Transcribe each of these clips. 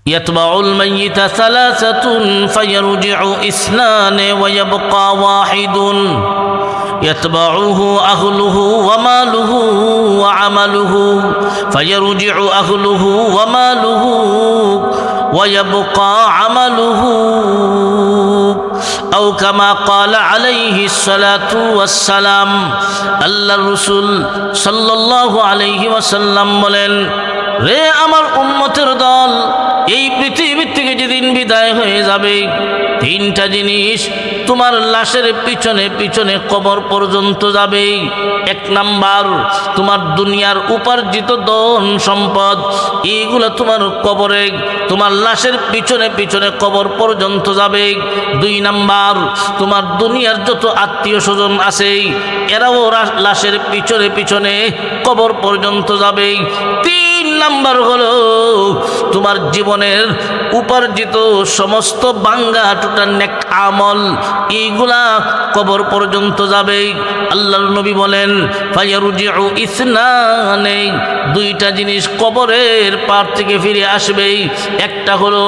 يتبع الميت ثلاثة فيرجع اثنان ويبقى واحد يتبعه أهله وماله وعمله فيرجع أهله وماله ويبقى عمله أو كما قال عليه الصلاة والسلام আল্লাহ রাসূল সাল্লাল্লাহু আলাইহি ওয়াসাল্লাম বলেন, রে আমার উম্মতের দল, এই পৃথিবী থেকে যেদিন বিদায় হয়ে যাবে, তিনটা জিনিস তোমার লাশের পিছনে পিছনে কবর পর্যন্ত যাবে। এক নাম্বার, তোমার দুনিয়ার উপার্জিত ধন সম্পদ, এইগুলো তোমার কবরে, তোমার লাশের পিছনে পিছনে কবর পর্যন্ত যাবে। দুই নাম্বার, তোমার দুনিয়ার যত আত্মীয় স্বজন আছে, এরাও লাশের পিছনে পিছনে কবর পর্যন্ত যাবে। তিন নাম্বার হলো তোমার জীবনের উপার্জিত সমস্ত বাঙ্গা টুটা নেক আমল, এইগুলা কবর পর্যন্ত যাবে। আল্লাহর নবী বলেন, ফায়ারজিউ ইসনানে, দুইটা জিনিস কবরের পার থেকে ফিরে আসবে। একটা হলো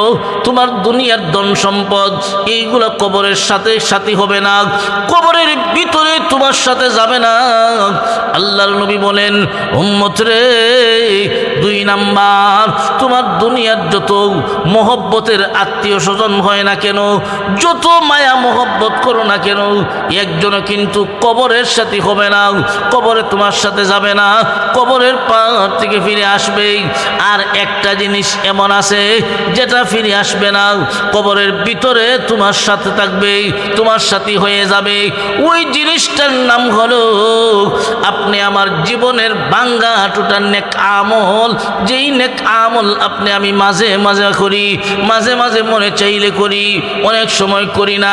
তোমার দুনিয়ার ধন সম্পদ, এইগুলা কবরের সাথে সাথী হবে না, কবরের ভিতরে তোমার সাথে যাবে না। আল্লাহর নবী বলেন, উম্মত রে, দুই নাম্বার, তোমার দুনিয়ার যত মহব্বতের আত্মীয় স্বজন হয় না কেন, যত মায়া মহব্বত করো না কেন, একজনও কিন্তু কবরের সাথে হবে না, কবরে তোমার সাথে যাবে না, কবরের পার থেকে ফিরে আসবে। আর একটা জিনিস এমন আছে যেটা ফিরে আসবে না, কবরের ভিতরে তোমার সাথে থাকবে, তোমার সাথে হয়ে যাবে। ওই জিনিসটার নাম হলো আপনি আমার জীবনের বাঙ্গা টুটা নেক আমল, যেই নেক আমল আপনি আমি মাঝে মাঝে করি, মাঝে মাঝে মনে চাইলে করি, অনেক সময় করি না।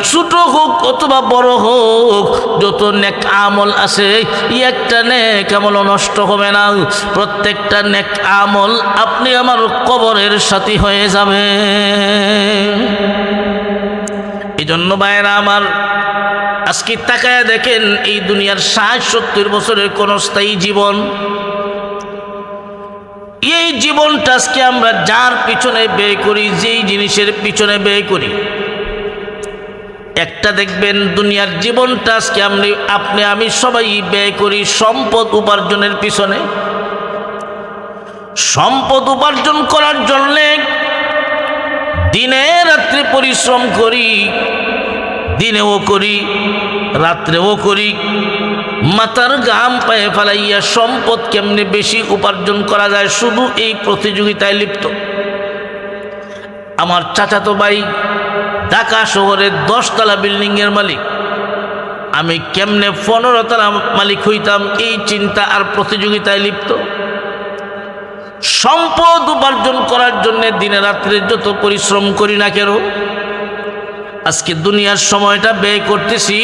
ছোট হোক অথবা বড় হোক, যত নেক আমল আছে, একটা নেক আমল নষ্ট হবে না। প্রত্যেকটা নেক আমল আপনি আমার কবরের সাথী হয়ে যাবে। এই জন্য ভাইয়েরা আমার, আজকে তাকায় দেখেন, এই দুনিয়ার ৬০-৭০ বছরের কোন স্থায়ী জীবন, এই জীবনটা আজকে আমরা যার পিছনে ব্যয় করি, যেই জিনিসের পিছনে ব্যয় করি, একটা দেখবেন দুনিয়ার জীবনটা আজকে আপনি আমি সবাই ব্যয় করি সম্পদ উপার্জনের পিছনে। সম্পদ উপার্জন করার জন্যে দিনে রাত্রে পরিশ্রম করি, দিনেও করি রাত্রেও করি, মাথার ঘাম পায়ে ফেলাইয়া সম্পদ কেমনে বেশি উপার্জন করা যায়, শুধু এই প্রতিযোগিতায় লিপ্ত। আমার চাচাতো ভাই ঢাকা শহরের 10 তলা বিল্ডিংয়ের মালিক, আমি কেমনে 15 তলা মালিক হইতাম, এই চিন্তা আর প্রতিযোগিতায় লিপ্ত। সম্পদ উপার্জন করার জন্য দিনে রাত্রে যত পরিশ্রম করি না কেন, আজকে দুনিয়ার সময়টা ব্যয় করতেছি।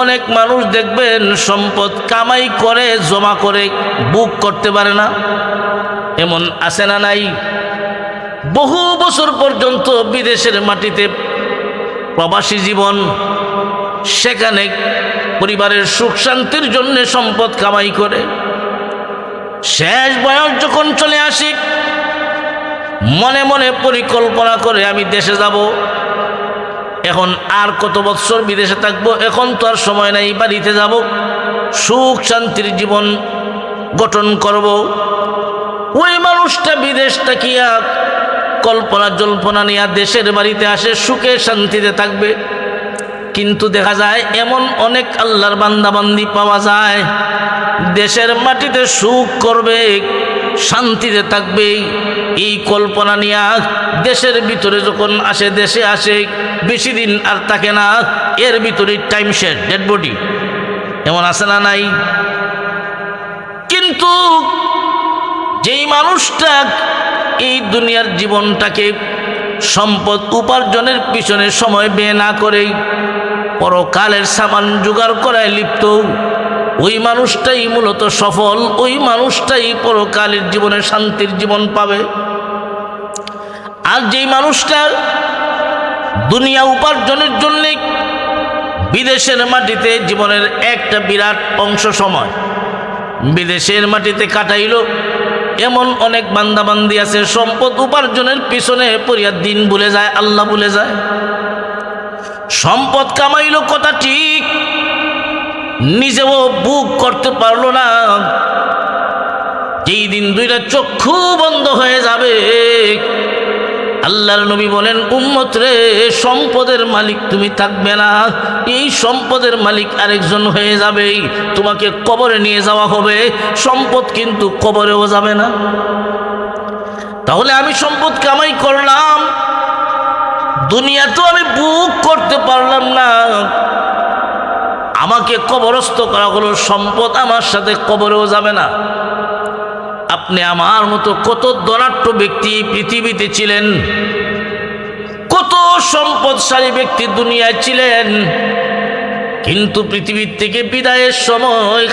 অনেক মানুষ দেখবেন সম্পদ কামাই করে, জমা করে, বুক করতে পারে না, এমন আছে না নাই? বহু বছর পর্যন্ত বিদেশের মাটিতে প্রবাসী জীবন, সেখানে পরিবারের সুখ শান্তির জন্য সম্পদ কামাই করে, শেষ বয়স যখন চলে আসি, মনে মনে পরিকল্পনা করে আমি দেশে যাব, এখন আর কত বছর বিদেশে থাকবো, এখন তো আর সময় নাই, বাড়িতে যাব, সুখ শান্তির জীবন গঠন করব। ওই মানুষটা বিদেশ থাকিয়া কল্পনা জল্পনা নিয়ে দেশের বাড়িতে আসে, সুখে শান্তিতে থাকবে। কিন্তু দেখা যায় এমন অনেক আল্লাহর বান্দাবান্দি পাওয়া যায়, দেশের মাটিতে সুখ করবে, শান্তিতে থাকবে, এই কল্পনা নিয়ে দেশের ভিতরে যখন আসে, দেশে আসে, বেশি দিন আর থাকে না, এর ভিতরে টাইম শেষ, ডেড বডি, এমন আছে না নাই? কিন্তু যেই মানুষটা এই দুনিয়ার জীবনটাকে সম্পদ উপার্জনের পিছনে সময় ব্যয় না করে পরকালের সামান জোগাড় করায় লিপ্ত, ওই মানুষটাই মূলত সফল, ওই মানুষটাই পরকালের জীবনে শান্তির জীবন পাবে। আর যেই মানুষটা দুনিয়া উপার্জনের জন্য বিদেশের মাটিতে জীবনের একটা বিরাট অংশ সময় বিদেশের মাটিতে কাটাইল, এমন অনেক বান্দাবান্দি আছে সম্পদ উপার্জনের পিছনে পড়িয়া দিন ভুলে যায়, আল্লাহ ভুলে যায়। সম্পদ কামাইলো কথা ঠিক, নিজেও বুক করতে পারলো না। যেই দিন দুইটা চক্ষু বন্ধ হয়ে যাবে, আল্লাহর নবী বলেন, উম্মত রে, সম্পদের মালিক তুমি থাকবে না, এই সম্পদের মালিক আরেকজন হয়ে যাবে। তোমাকে কবরে নিয়ে যাওয়া হবে, সম্পদ কিন্তু কবরেও যাবে না। তাহলে আমি সম্পদ কামাই করলাম, দুনিয়াতেও আমি বুক করতে পারলাম না, আমাকে কবরস্থ করা হলো, সম্পদ আমার সাথে কবরেও যাবে না। আপনি আমার মতো কত ধনাঢ্য ব্যক্তি পৃথিবীতে ছিলেন, কত সম্পদশালী ব্যক্তি দুনিয়ায় ছিলেন, কিন্তু পৃথিবীর থেকে বিদায়ের সময়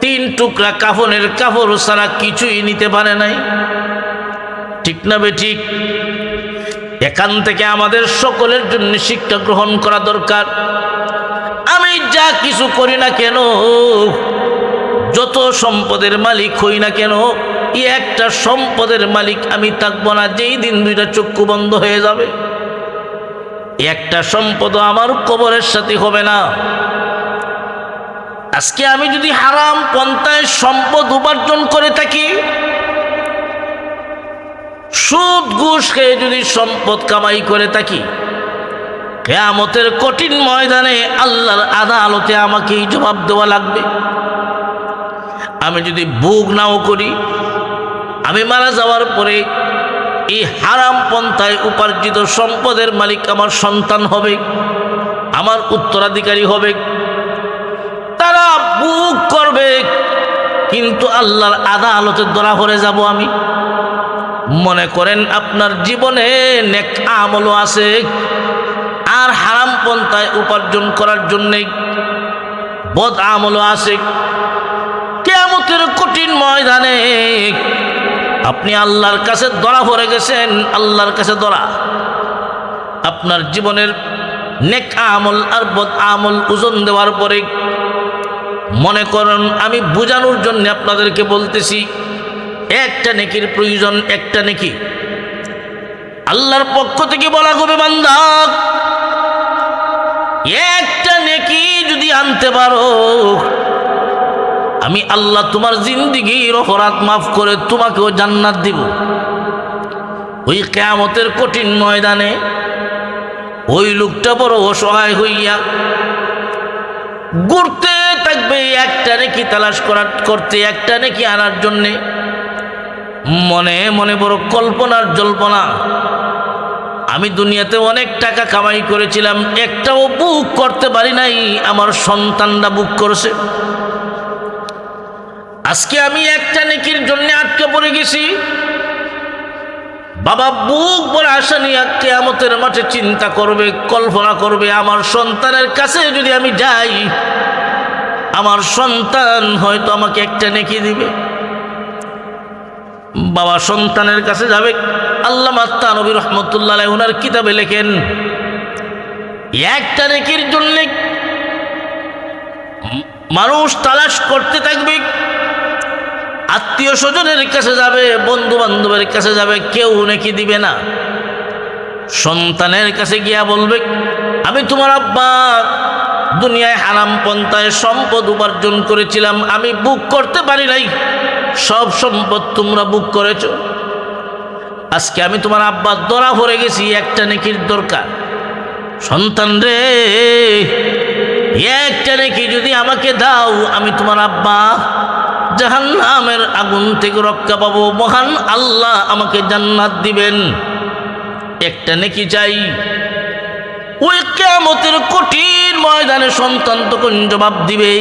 3 টুকরা কাফনের কাপড় ছাড়া কিছুই নিতে পারে নাই। ঠিক না বেঠিক? এখান থেকে আমাদের সকলের জন্য শিক্ষা গ্রহণ করা দরকার। আমি যা কিছু করি না কেন, যত সম্পদের মালিক হই না কেন, একটা সম্পদের মালিক আমি থাকবো না যেই দিন দুইটা চক্ষু বন্ধ হয়ে যাবে। একটা সম্পদ আমার কবরের সাথে হবে না। আজকে আমি যদি হারাম পন্থায় সম্পদ উপার্জন করে থাকি, সুদ ঘুষ খেয়ে যদি সম্পদ কামাই করে থাকি, কিয়ামতের কঠিন ময়দানে আল্লাহর আদালতে আমাকেই জবাব দেওয়া লাগবে। আমি যদি বুক নাও করি, আমি মারা যাওয়ার পরে এই হারাম পন্থায় উপার্জিত সম্পদের মালিক আমার সন্তান হবে, আমার উত্তরাধিকারী হবে, তারা বুক করবে, কিন্তু আল্লাহর আদালতে ধরা পড়ে যাব আমি। মনে করেন আপনার জীবনে নেক আমলও আছে, আর হারাম পন্থায় উপার্জন করার জন্যে বদ আমলও আছে। কিয়ামতের কঠিন ময়দানে আপনি আল্লাহর কাছে ধরা পড়ে গেছেন, আল্লাহর কাছে ধরা। আপনার জীবনের নেক আমল আর বদ আমল ওজন দেওয়ার পরে মনে করেন, আমি বোঝানোর জন্য আপনাদেরকে বলতেছি, একটা নেকির প্রয়োজন, একটা নেকি আল্লাহর পক্ষ থেকে বলা হবে, বান্দা একটা নেকি যদি আনতে পারো, আমি আল্লাহ তোমার জিন্দেগীর অপরাধ মাফ করে তোমাকেও জান্নাত দিব। ওই কিয়ামতের কঠিন ময়দানে ওই লোকটা বড় অসহায় হইয়া ঘুরতে থাকবে একটা নেকি তালাশ করতে, একটা নেকি আনার জন্যে। মনে মনে বড় কল্পনার জল্পনা, আমি দুনিয়াতে অনেক টাকা কামাই করেছিলাম, একটাও বুক করতে পারি নাই, আমার সন্তানরা বুক করেছে। আজকে আমি একটা নেকির জন্য আটকে পড়ে গেছি। বাবা বুক বড় আশা নিয়ে কিয়ামতের মাঠে চিন্তা করবে, কল্পনা করবে, আমার সন্তানের কাছে যদি আমি যাই, আমার সন্তান হয়তো আমাকে একটা নেকি দিবে। বাবা সন্তানের কাছে যাবে। আল্লামা তানবী রাহমাতুল্লাহ আলাইহি ওনার কিতাবে লেখেন, একটা নেকির জন্য মানুষ তালাশ করতে থাকবে, আত্মীয় স্বজনের কাছে যাবে, বন্ধু বান্ধবের কাছে যাবে, কেউ নেকি দিবে না। সন্তানের কাছে গিয়া বলবে, আমি তোমার আব্বা, দুনিয়ায় হারাম পন্থায় সম্পদ উপার্জন করেছিলাম, আমি বুক করতে পারি নাই, সব সম্পদ তোমরা বুক করেছো। আজকে আমি তোমার আব্বা ধরা পড়ে গেছি, একটা নেকির দরকার। সন্তান রে, একটা নেকি যদি আমাকে দাও, আমি তোমার আব্বা জাহান্নামের আগুন থেকে রক্ষা পাবো, মহান আল্লাহ আমাকে জান্নাত দিবেন। একটা নেকি চাই। ওই কিয়ামতের কঠিন ময়দানে সন্তান তখন জবাব দিবে,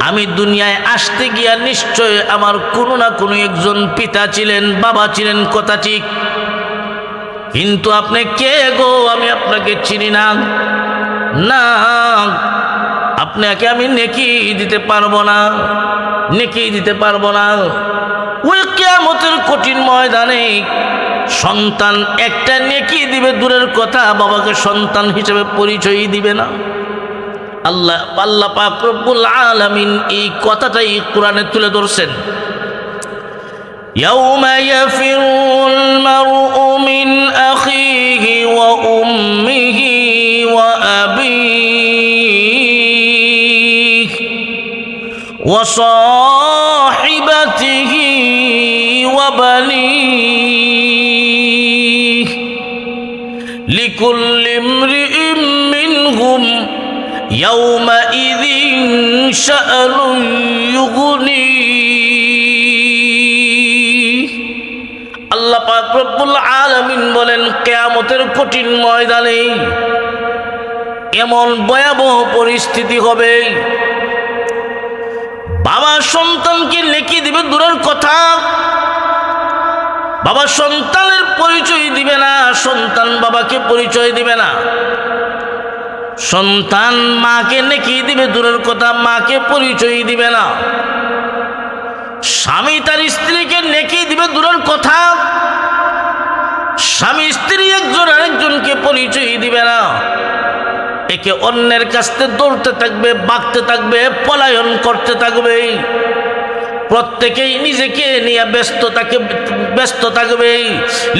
আমি দুনিয়ায় আসতে গিয়া নিশ্চয় আমার কোনো না কোনো একজন পিতা ছিলেন, বাবা ছিলেন, কথা ঠিক, কিন্তু আপনি কে গো, আমি আপনাকে চিনি না, না আপনাকে আমি নেকি দিতে পারবো না, নেকি দিতে পারবো না। ওই কিয়ামতের কঠিন ময়দানে সন্তান একটা নেকি দিবে দূরের কথা, বাবাকে সন্তান হিসেবে পরিচয়ই দিবে না। আল্লাহ পাক রব্বুল আলামিন এই কথাটাই কোরআনে তুলে ধরছেন। ইয়াউমা ইয়াফিরুল মারউ মিন আখিহি ওয়া উম্মিহি ওয়া আবিহি ওয়া সাহিবাতিহি ওয়া বানিহি লিকুল্লি ইমরিইম মিনহুম ইয়াউমাইযিন শা'নুন ইউগনিহি। আল্লাহ পাক রব্বুল আলামিন বলেন, কিয়ামতের কঠিন ময়দানে এমন ভয়াবহ পরিস্থিতি হবে, বাবা সন্তানকে নেকি দিবে দূরের কথা, বাবা সন্তানের পরিচয় দিবে না, সন্তান বাবাকে পরিচয় দিবে না, সন্তান মাকে নেকি দিবে দূরের কথা, মাকে পরিচয় দিবে না, স্বামী তার স্ত্রীকে নেকি দিবে দূরের কথা, স্বামী স্ত্রী একজন আরেকজনকে পরিচয় দিবে না, একে অন্যের কাছ থেকে দৌড়তে থাকবে, বাঁকতে থাকবে, পলায়ন করতে থাকবে, প্রত্যেকেই নিজেকে নিয়ে ব্যস্ত থাকবে।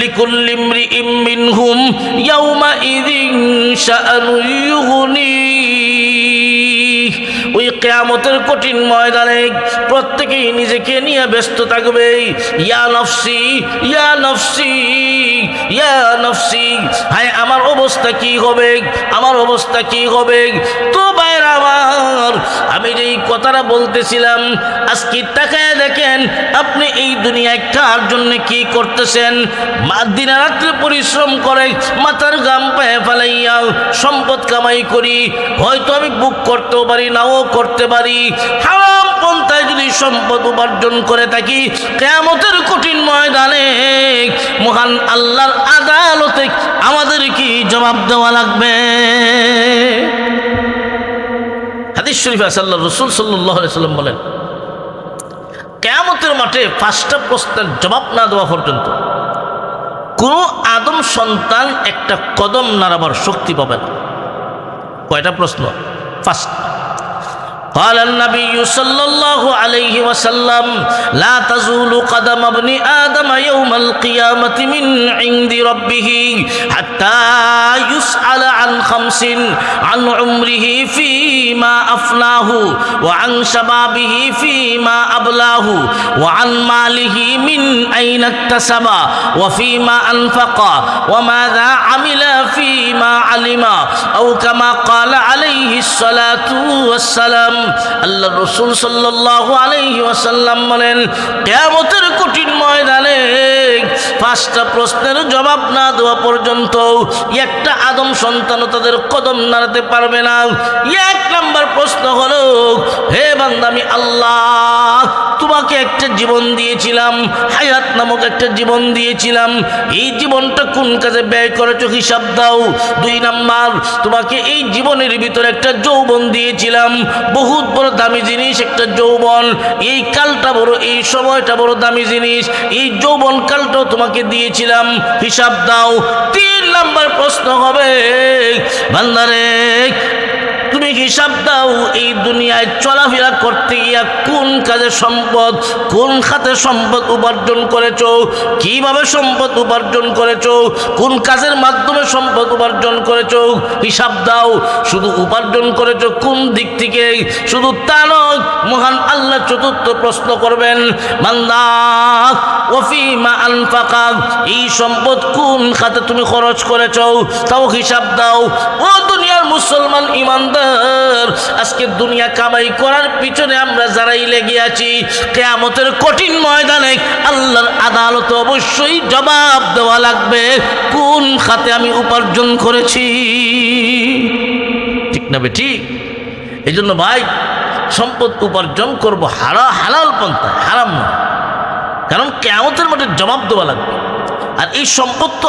লিকুল্লি ইমরিইম মিনহুম ইয়াউমাইযিন শা'নুন ইউগনিহি। ওই কিয়ামতের কঠিন ময়দানে প্রত্যেকেই নিজেকে নিয়ে ব্যস্ত থাকবে। ইয়া নফসি ইয়া নফসি ইয়া নফসি, হায় আমার অবস্থা কি হবে, আমার অবস্থা কি হবে। তো ভাইরা আমার, আমি যেই কথাটা বলতেছিলাম, আজকে তাকায় দেখেন আপনি এই দুনিয়ায় কার জন্য কি করতেছেন। দিন রাত্রে পরিশ্রম করে মাথার ঘাম পায়ে ফেলাইয়া সম্পদ কামাই করি, হয়তো আমি বুক করতেও পারি, নাও করতে পারি। হারাম পন্থায় যদি সম্পদ উপার্জন করে থাকি, কিয়ামতের কঠিন ময়দানে মহান আল্লাহর আদালতে আমাদের কি জবাব দেওয়া লাগবে। হাদিস শরীফে আল্লাহর রাসূল সাল্লাল্লাহু আলাইহি ওয়াসাল্লাম বলেন, কিয়ামতের মাঠে 5টা প্রশ্নের জবাব না দেওয়া পর্যন্ত কোনো আদম সন্তান একটা কদম নাড়াবার শক্তি পাবে না। কয়টা প্রশ্ন? 5টা। قال النبي صلى الله عليه وسلم لا تزول قدم ابن آدم يوم القيامة من عند ربه حتى يسأل عن 5: عن عمره فيما أفناه، وعن شبابه فيما أبلاه، وعن ماله من أين اكتسب، وفيما أنفق، وماذا عمل فيما علم، أو كما قال عليه الصلاة والسلام। আল্লাহ রাসূল সাল্লাল্লাহু আলাইহি ওয়াসাল্লাম বলেন, কিয়ামতের কঠিন ময়দানে 5টা প্রশ্নের জবাব না দেওয়া পর্যন্ত একটা আদম সন্তানও তাদের কদম নাড়াতে পারবে না। 1 নম্বর প্রশ্ন হলো, হে বান্দা, আমি আল্লাহ তোমাকে একটা জীবন দিয়েছিলাম, হায়াত নামক একটা জীবন দিয়েছিলাম, এই জীবনটা কোন কাজে ব্যয় করেছো হিসাব দাও। 2 নাম্বার, তোমাকে এই জীবনের ভিতরে একটা যৌবন দিয়েছিলাম, বহুত বড় দামি জিনিস একটা যৌবন, এই কালটা বড়, এই সময়টা বড় দামি জিনিস, এই যৌবন কালটাও তোমাকে দিয়েছিলাম, হিসাব দাও। 3 নাম্বার প্রশ্ন হবে, বান্দারে তুমি হিসাব দাও, এই দুনিয়ায় চলাফেরা করতে গিয়া কোন কাজে সম্পদ, কোন খাতে সম্পদ উপার্জন করেছো, কিভাবে সম্পদ উপার্জন করেছো, কোন কাজের মাধ্যমে সম্পদ উপার্জন করেছো, হিসাব দাও। শুধু উপার্জন করেছো কোন দিক থেকে, শুধু তা নয়, মহান আল্লাহ 4র্থ প্রশ্ন করবেন, বান্দা ওয়াফিমা আনফাকা, এই সম্পদ কোন খাতে তুমি খরচ করেছো, তাও হিসাব দাও। ও দুনিয়ার মুসলমান ইমানদার, আজকে দুনিয়া কামাই করার পিছনে আমরা যারাই লেগে আছি, কিয়ামতের কঠিন ময়দানে আল্লাহর আদালতে অবশ্যই জবাব দেওয়া লাগবে, কোন খাতে আমি উপার্জন করেছি। ঠিক না বেঠিক? এই জন্য ভাই, সম্পদ উপার্জন করব হালাল পন্থায়, হারাম না, কারণ কিয়ামতের মাঠে জবাব দেওয়া লাগবে। আর এই সম্পদ তো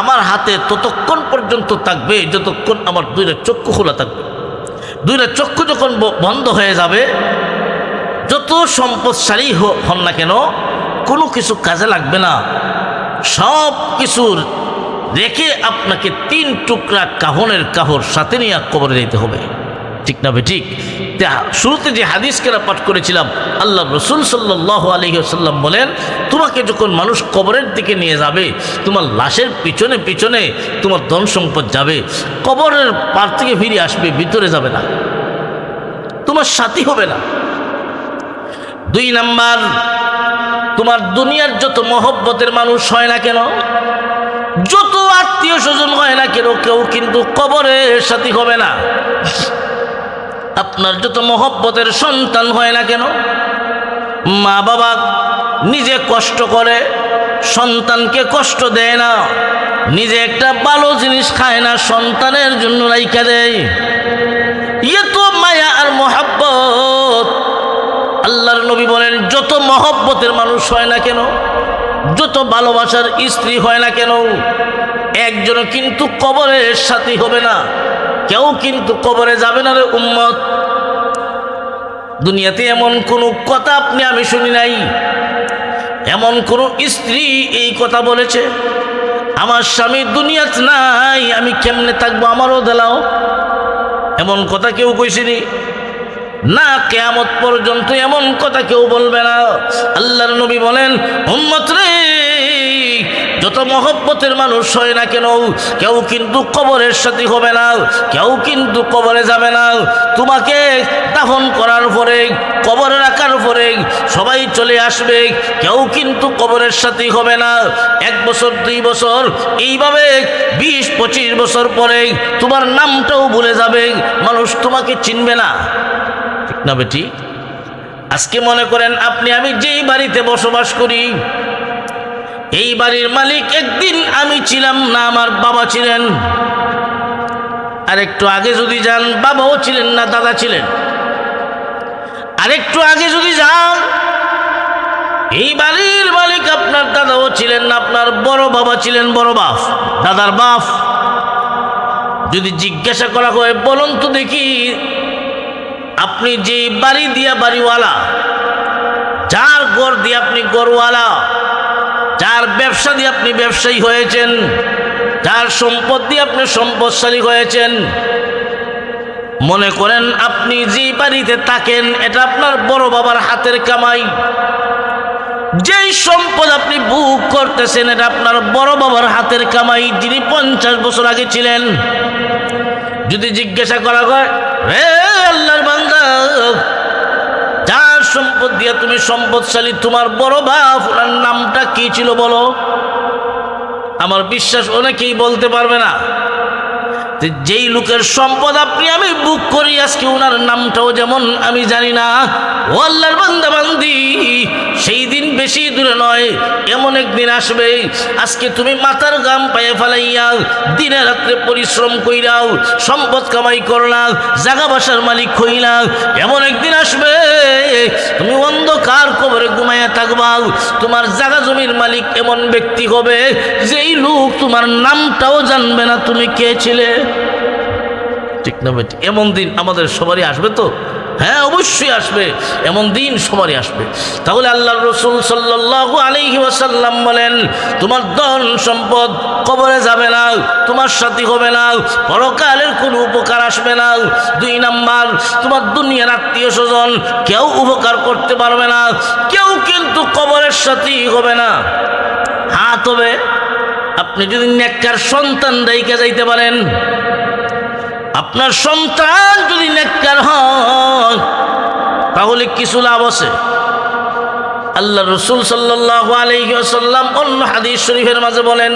আমার হাতে ততক্ষণ পর্যন্ত থাকবে যতক্ষণ আমার 2টা চক্ষু খোলা থাকবে। 2টা চক্ষু যখন বন্ধ হয়ে যাবে, যত সম্পদশালী হন না কেন, কোনো কিছু কাজে লাগবে না। সব কিছুর রেখে আপনাকে 3 টুকরা কাফনের কাপড় সাথে নিয়ে কবরে যেতে হবে। ঠিক না ভাই? ঠিক। শুরুতে যে হাদিস কেনা পাঠ করেছিলাম, আল্লাহ রসুল সাল্লাল্লাহু আলাইহি ওয়াসাল্লাম বলেন, তোমাকে যখন মানুষ কবরের দিকে নিয়ে যাবে, তোমার লাশের পিছনে পিছনে তোমার ধন সম্পদ যাবে, কবরের পার থেকে ফিরে আসবে, ভিতরে যাবে না, তোমার সাথী হবে না। 2 নাম্বার, তোমার দুনিয়ার যত মহব্বতের মানুষ হয় না কেন, যত আত্মীয় স্বজন হয় না কেন, কেউ কিন্তু কবরের সাথী হবে না। আপনার যত মহব্বতের সন্তান হয় না কেন, মা বাবা নিজে কষ্ট করে সন্তানকে কষ্ট দেয় না, নিজে একটা ভালো জিনিস খায় না, সন্তানের জন্য রাইখা দেয়। ইয়ে তো মায়া আর মহব্বত। আল্লাহর নবী বলেন, যত মহব্বতের মানুষ হয় না কেন, যত ভালোবাসার স্ত্রী হয় না কেন, একজনও কিন্তু কবরের সাথী হবে না, কেউ কিন্তু কবরে যাবে না রে উম্মত। দুনিয়াতে এমন কোনো কথা আপনি আমি শুনি নাই, এমন কোনো স্ত্রী এই কথা বলেছে, আমার স্বামী দুনিয়াতে নাই, আমি কেমনে থাকবো, আমারও দিলাও। এমন কথা কেউ কইছেনি না, কিয়ামত পর্যন্ত এমন কথা কেউ বলবে না। আল্লাহর নবী বলেন, উম্মত রে, যত মহব্বতের মানুষ হয় না কেন, কেউ কিন্তু কবরের সাথী হবে না, কেউ কিন্তু কবরে যাবে না। তোমাকে দাফন করার পরে, কবরে রাখার পরে সবাই চলে আসবে, কেউ কিন্তু কবরের সাথী হবে না। 1 বছর 2 বছর এইভাবে 20-25 বছর পরে তোমার নামটাও ভুলে যাবে, মানুষ তোমাকে চিনবে না, ঠিক না বেটি? আজকে মনে করেন আপনি আমি যেই বাড়িতে বসবাস করি, এই বাড়ির মালিক একদিন আমি ছিলাম না, আমার বাবা ছিলেন। আর একটু আগে যদি যান, বাবাও ছিলেন না, দাদা ছিলেন। আর একটু আগে যদি যান, এই বাড়ির মালিক আপনার দাদাও ছিলেন না, আপনার বড় বাবা ছিলেন, বড় বাপ, দাদার বাপ। যদি জিজ্ঞাসা করা হয়, বলুন তো দেখি, আপনি যে বাড়ি দিয়া বাড়িওয়ালা, যার ঘর দিয়ে আপনি ঘরওয়ালা, যার ব্যবসা দিয়ে আপনি ব্যবসায়ী হয়েছেন, যার সম্পদ দিয়ে আপনি সম্পদশালী হয়েছেন, মনে করেন আপনি যে বাড়িতে থাকেন এটা আপনার বড় বাবার হাতের কামাই। যেই সম্পদ আপনি ভোগ করতেছেন এটা আপনার বড় বাবার হাতের কামাই, যিনি 50 বছর আগে ছিলেন। যদি জিজ্ঞাসা করা হয়, হে আল্লাহর বান্দা, যার সম্পদ দিয়ে তুমি সম্পদশালী, তোমার বড় বাপ, ওনার নামটা কি ছিল বলো? আমার বিশ্বাস অনেকেই বলতে পারবে না। যেই লোকের সম্পদ আপনি আমি বুক করি, আজকে ওনার নামটাও যেমন আমি জানি না। ও আল্লাহর বান্দা বান্দি, সেই দিন বেশি দূরে নয়, এমন একদিন আসবে, আজকে তুমি মাথার গাম পায়ে ফেলাইয়া দিনে রাত্রে পরিশ্রম কইরাও, সম্পদ কামাই করলাম, জাগা বাসার মালিক হইলাম, এমন একদিন আসবে তুমি অন্ধকার কবরে ঘুমাইয়া থাকবা। তোমার জাগা জমির মালিক এমন ব্যক্তি হবে, যেই লোক তোমার নামটাও জানবে না তুমি কে ছিলে, ঠিক না বেটি? এমন দিন আমাদের সবারই আসবে তো? হ্যাঁ, অবশ্যই আসবে, এমন দিন সবারই আসবে। তাহলে আল্লাহর রাসূল সাল্লাল্লাহু আলাইহি ওয়াসাল্লাম বলেন, তোমার ধন সম্পদ কবরে যাবে না, তোমার সাথী হবে না, পরকালের কোনো উপকার আসবে না। 2 নাম্বার, তোমার দুনিয়ার আত্মীয় স্বজন কেউ উপকার করতে পারবে না, কেউ কিন্তু কবরের সাথী হবে না। হ্যাঁ, তবে আপনি যদি নেককার সন্তান রেখে যাইতে পারেন, আপনার সন্তান যদি নেককার হয়, তাহলে কিছু লাভ আছে। আল্লাহ রাসূল সাল্লাল্লাহু আলাইহি ওয়াসাল্লাম অন্য হাদিস শরীফের মাঝে বলেন,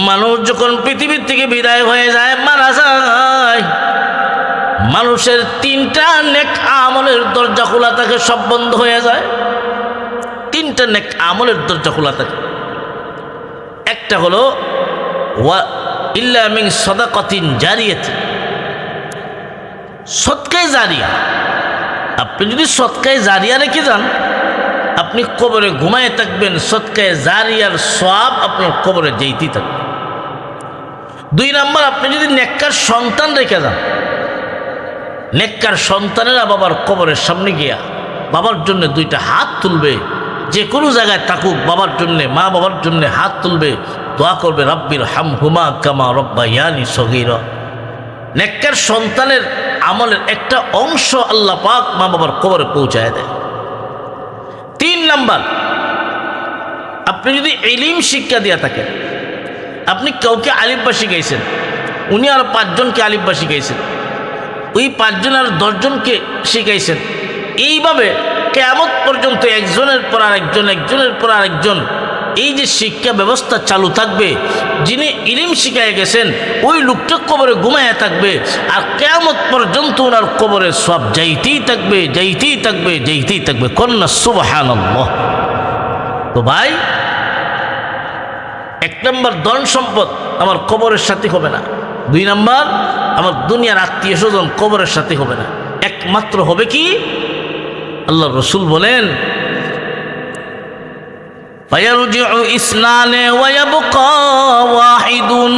মানুষ যখন পৃথিবীর থেকে বিদায় হয়ে যায়, মারা যায়, মানুষের 3টা নেক আমলের দরজা খোলা থাকে, সব বন্ধ হয়ে যায়। 3টা নেক আমলের দরজা খোলা থাকে। একটা হলো ইল্লা মিন সাদাকাতিন জারিয়াতিন, সদকায়ে জারিয়া। আপনি যদি সদকায়ে জারিয়া রেখে যান, আপনি কবরে ঘুমায় থাকবেন, সদকায়ে জারিয়ার সওয়াব আপনার কবরে যেতেই থাকবে। 2 নাম্বার, আপনি যদি নেককার সন্তান রেখে যান, নেককার সন্তানেরা বাবার কবরের সামনে গিয়া বাবার জন্য 2টা হাত তুলবে, যে কোনো জায়গায় থাকুক, বাবার জন্যে, মা বাবার জন্যে হাত তুলবে, দোয়া করবে, রাব্বির হামহুমা কামা রাব্বায়ানি সগীরা। নেককার সন্তানের আমলের একটা অংশ আল্লাহ পাক মা বাবার কবরে পৌঁছায় দেয়। 3 নাম্বার, আপনি যদি ইলম শিক্ষা দিয়া থাকেন, আপনি কাউকে আলিফ বা শিখাইছেন, উনি আর 5 জনকে আলিফ বা শিখাইছেন, ওই 5 জন আর 10 জনকে শিখাইছেন, এইভাবে কিয়ামত পর্যন্ত একজনের পর আরেকজন, একজনের পর আরেকজন এই যে শিক্ষা ব্যবস্থা চালু থাকবে। যিনি ইলম শিখায় গেছেন ওই লোকটা কবরে ঘুমায়া থাকবে, আর কিয়ামত পর্যন্ত ওনার কবরে সব যাইতেই থাকবে, যাইতেই থাকবে, যাইতেই থাকবে। কন্যা সুবহানাল্লাহ। তো ভাই, 1 নম্বর ধন সম্পদ আমার কবরের সাথে হবে না। 2 নম্বর, আমার দুনিয়ার আত্মীয় স্বজন কবরের সাথে হবে না। একমাত্র হবে কি? আল্লাহ রসুল বলেন, ফায়ারজিউ ইসনানে ওয়া ইয়াবকা ওয়াহিদুন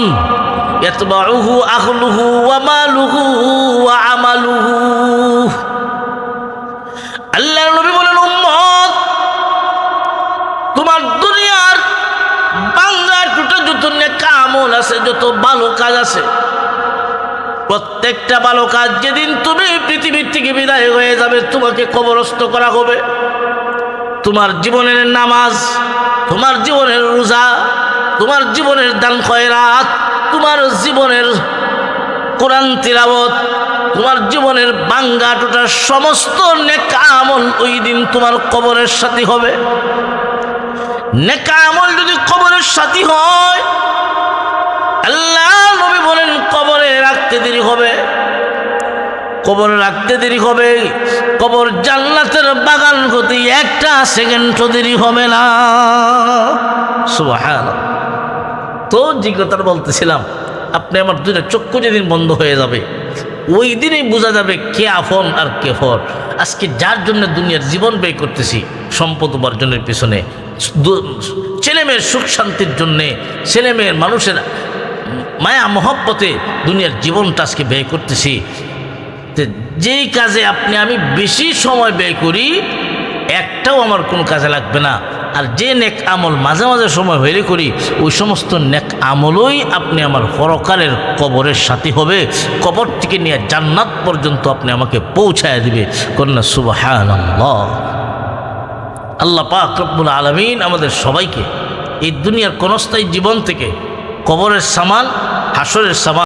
ইয়াতবাউহু আহলুহু ওয়া মালুহু ওয়া আমালুহু। আল্লাহর নবী বলেন, উম্মত, তোমার দুনিয়ার বাংলা টুটা যত নেক আমল আছে, যত ভালো কাজ আছে, প্রত্যেকটা ভালো কাজ যেদিন তুমি পৃথিবীর থেকে বিদায় হয়ে যাবে তোমাকে কবরস্থ করা হবে। তোমার জীবনের নামাজ, তোমার জীবনের রোজা, তোমার জীবনের দান খয়রাত, তোমার জীবনের কোরআন তিলাওয়াত, তোমার জীবনের বাঙ্গা টুটার সমস্ত নেক আমল ওই দিন তোমার কবরের সাথী হবে। নেক আমল যদি কবরের সাথী হয়, আল্লাহ নবী বলেন কবরে রাখতে দেরি হবে, কবরে রাখতে দেরি হবে। কবর জান্নাতের বাগান হতে 1 সেকেন্ডও দেরি হবে না। সুবহানাল্লাহ। তো যে কথাটা বলতেছিলাম, আপনি আমার 2টা চক্ষু যেদিন বন্ধ হয়ে যাবে ওই দিনই বোঝা যাবে কে আপন আর কে পর। আজকে যার জন্য দুনিয়ার জীবন ব্যয় করতেছি সম্পদ উপার্জনের পিছনে, ছেলেমেয়ের সুখ শান্তির জন্যে, ছেলেমেয়ের মানুষের মায়া মহব্বতে দুনিয়ার জীবনটা আজকে ব্যয় করতেছি, যেই কাজে আপনি আমি বেশি সময় ব্যয় করি একটাও আমার কোনো কাজে লাগবে না। আর যে নেক আমল মাঝে মাঝে সময় হইলে করি ওই সমস্ত নেক আমলই আপনি আমার পরকালের কবরের সাথী হবে। কবর থেকে নিয়ে জান্নাত পর্যন্ত আপনি আমাকে পৌঁছায় দিবে। কন্যা সুবহানাল্লাহ। আল্লাহ পাক রব্বুল আলামিন আমাদের সবাইকে এই দুনিয়ার ক্ষণস্থায়ী জীবন থেকে কবরের সামান, হাসরের সামান